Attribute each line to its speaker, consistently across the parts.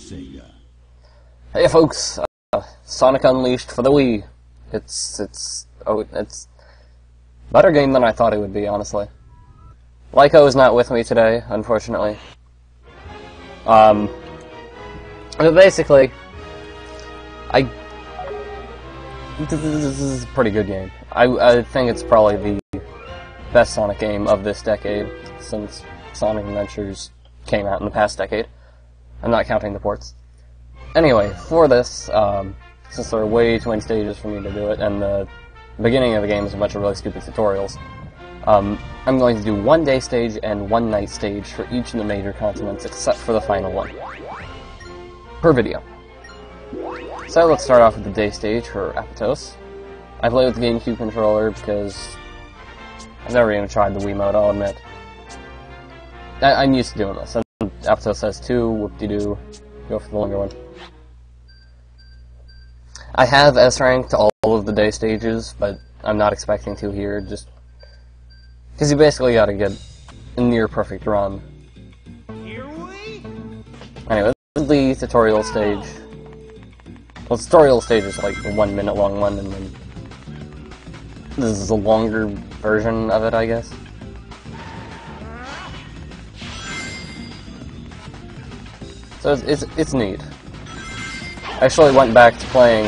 Speaker 1: Sega.
Speaker 2: Hey folks, Sonic Unleashed for the Wii. It's a better game than I thought it would be, honestly. Lyco is not with me today, unfortunately. But basically, this is a pretty good game. I think it's probably the best Sonic game of this decade, since Sonic Adventures came out in the past decade. I'm not counting the ports. Anyway, for this, since there are way too many stages for me to do it, and the beginning of the game is a bunch of really stupid tutorials, I'm going to do one day stage and one night stage for each of the major continents except for the final one, per video. So let's start off with the day stage for Apotos. I play with the GameCube controller because I've never even tried the Wii mode, I'll admit. I'm used to doing this, and Apotos has two, whoop-de-doo, go for the longer one. I have S-ranked all of the day stages, but I'm not expecting to here, just because you basically gotta get a near-perfect run. Anyway, this is the tutorial stage. Well, the tutorial stage is like a 1 minute long one, and then this is a longer version of it, I guess. So it's neat. I actually went back to playing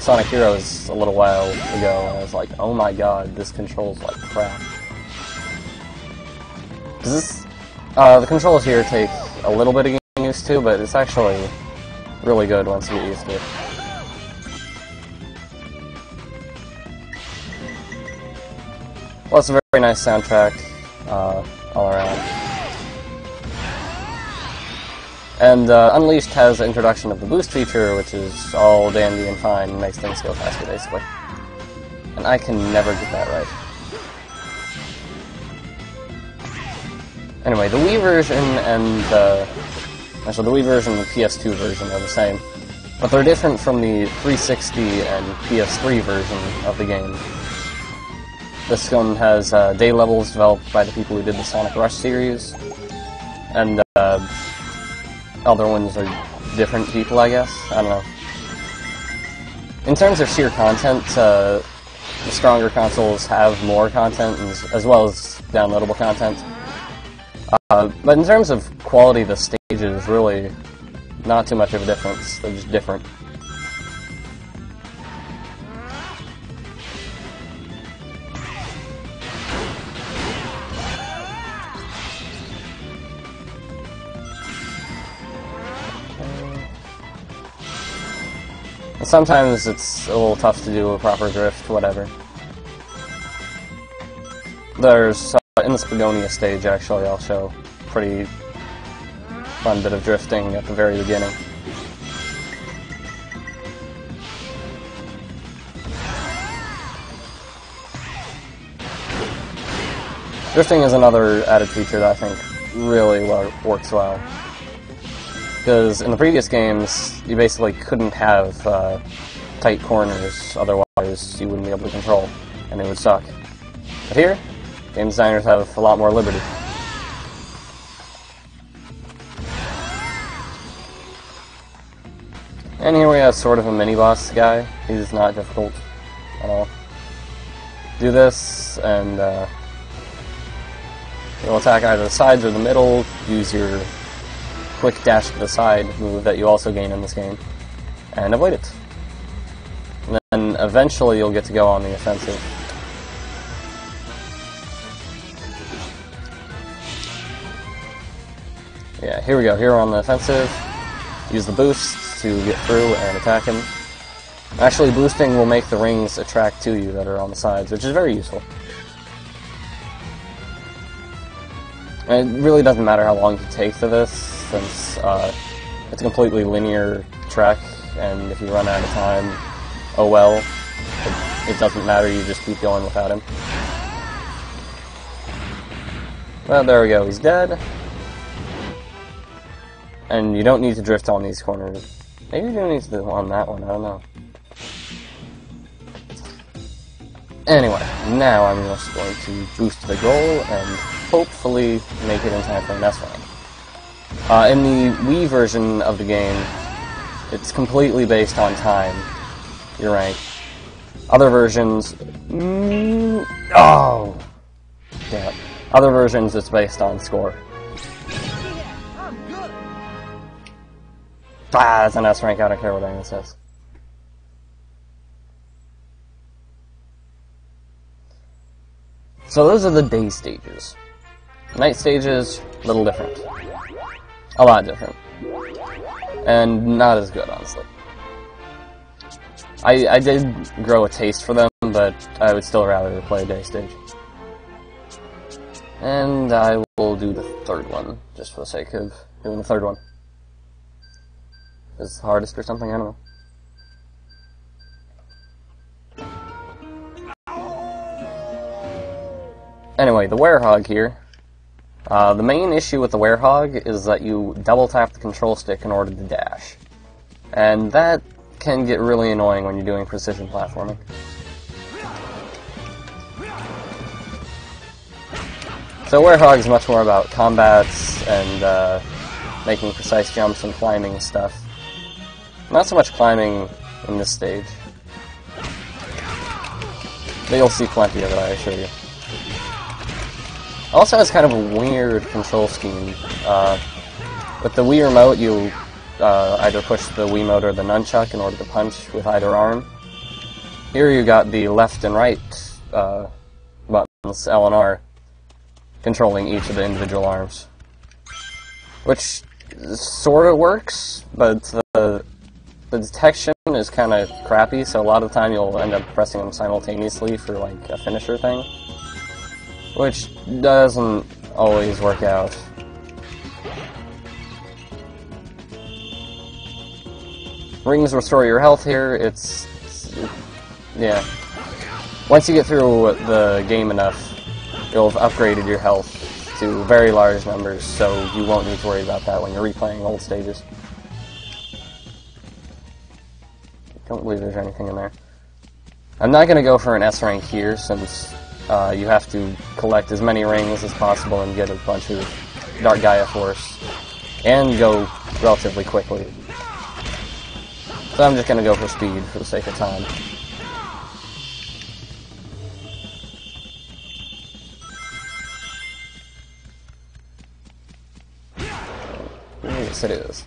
Speaker 2: Sonic Heroes a little while ago, and I was like, oh my god, this controls like crap. The controls here take a little bit of getting used to, but it's actually really good once you get used to it. Well, it's a very nice soundtrack all around. And Unleashed has the introduction of the boost feature, which is all dandy and fine and makes things go faster, basically. And I can never get that right. Anyway, the Wii version and actually the Wii version and the PS2 version are the same, but they're different from the 360 and PS3 version of the game. This one has day levels developed by the people who did the Sonic Rush series, and other ones are different people, I guess. I don't know. In terms of sheer content, the stronger consoles have more content, as well as downloadable content. But in terms of quality, the stages really not too much of a difference. They're just different. Sometimes it's a little tough to do a proper drift, whatever. There's, in the Spagonia stage, actually, I'll show a pretty fun bit of drifting at the very beginning. Drifting is another added feature that I think really works well. Because in the previous games, you basically couldn't have tight corners, otherwise you wouldn't be able to control, and it would suck. But here, game designers have a lot more liberty. And here we have sort of a mini-boss guy. He's not difficult at all. Do this, and you'll attack either the sides or the middle, use your quick dash to the side move that you also gain in this game, and avoid it. And then eventually you'll get to go on the offensive. Yeah, here we go. Here we're on the offensive. Use the boost to get through and attack him. Actually, boosting will make the rings attract to you that are on the sides, which is very useful. And it really doesn't matter how long you take to this, since it's a completely linear track, and if you run out of time, oh well. It doesn't matter, you just keep going without him. Well, there we go, he's dead. And you don't need to drift on these corners. Maybe you do need to do on that one, I don't know. Anyway, now I'm just going to boost the goal and hopefully make it in time for an S rank. In the Wii version of the game, it's completely based on time, your rank. Other versions... oh! Damn it. Other versions, it's based on score. Ah, that's an S rank, I don't care what anyone says. So those are the day stages. Night stages, a little different. A lot different. And not as good, honestly. I did grow a taste for them, but I would still rather play a day stage. And I will do the third one, just for the sake of doing the third one. Is it the hardest or something? I don't know. Anyway, the Werehog here. The main issue with the Werehog is that you double tap the control stick in order to dash. And that can get really annoying when you're doing precision platforming. So Werehog is much more about combats and making precise jumps and climbing and stuff. Not so much climbing in this stage. But you'll see plenty of it, I assure you. Also has kind of a weird control scheme. With the Wii Remote, you either push the Wiimote or the nunchuck in order to punch with either arm. Here you got the left and right buttons, L and R, controlling each of the individual arms. Which sort of works, but the detection is kind of crappy, so a lot of the time you'll end up pressing them simultaneously for like a finisher thing. Which doesn't always work out. Rings restore your health here, yeah. Once you get through the game enough, you'll have upgraded your health to very large numbers, so you won't need to worry about that when you're replaying old stages. Don't believe there's anything in there. I'm not going to go for an S rank here, since you have to collect as many rings as possible and get a bunch of Dark Gaia Force, and go relatively quickly. So I'm just going to go for speed for the sake of time. Yes, it is.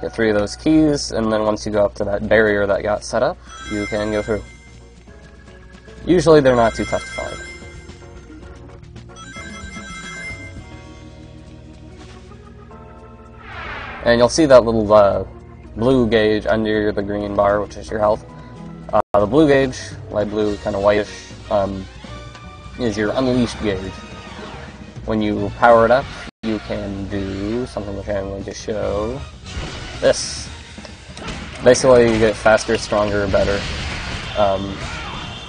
Speaker 2: Get 3 of those keys, and then once you go up to that barrier that got set up, you can go through. Usually they're not too tough to find. And you'll see that little blue gauge under the green bar, which is your health. The blue gauge, light blue, kind of whitish, is your unleashed gauge. When you power it up, you can do something which I'm going to show. This. Basically, you get faster, stronger, better.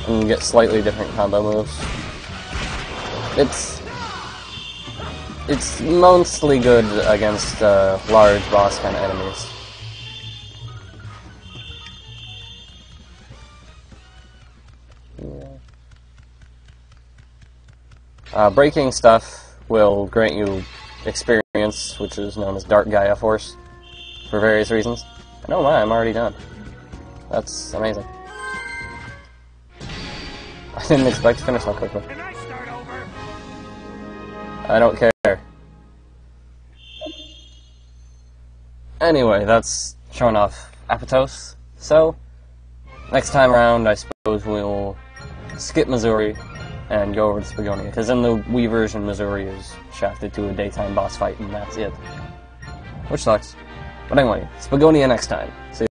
Speaker 2: And you get slightly different combo moves. It's mostly good against large boss kind of enemies. Yeah. Breaking stuff will grant you experience, which is known as Dark Gaia Force, for various reasons. And oh my, I'm already done. That's amazing. I didn't expect to finish that quickly.
Speaker 1: Can I start over?
Speaker 2: I don't care. Anyway, that's showing off Apotos. So, next time around, I suppose we'll skip Missouri and go over to Spagonia, because in the Wii version, Missouri is shafted to a daytime boss fight, and that's it. Which sucks. But anyway, Spagonia next time. See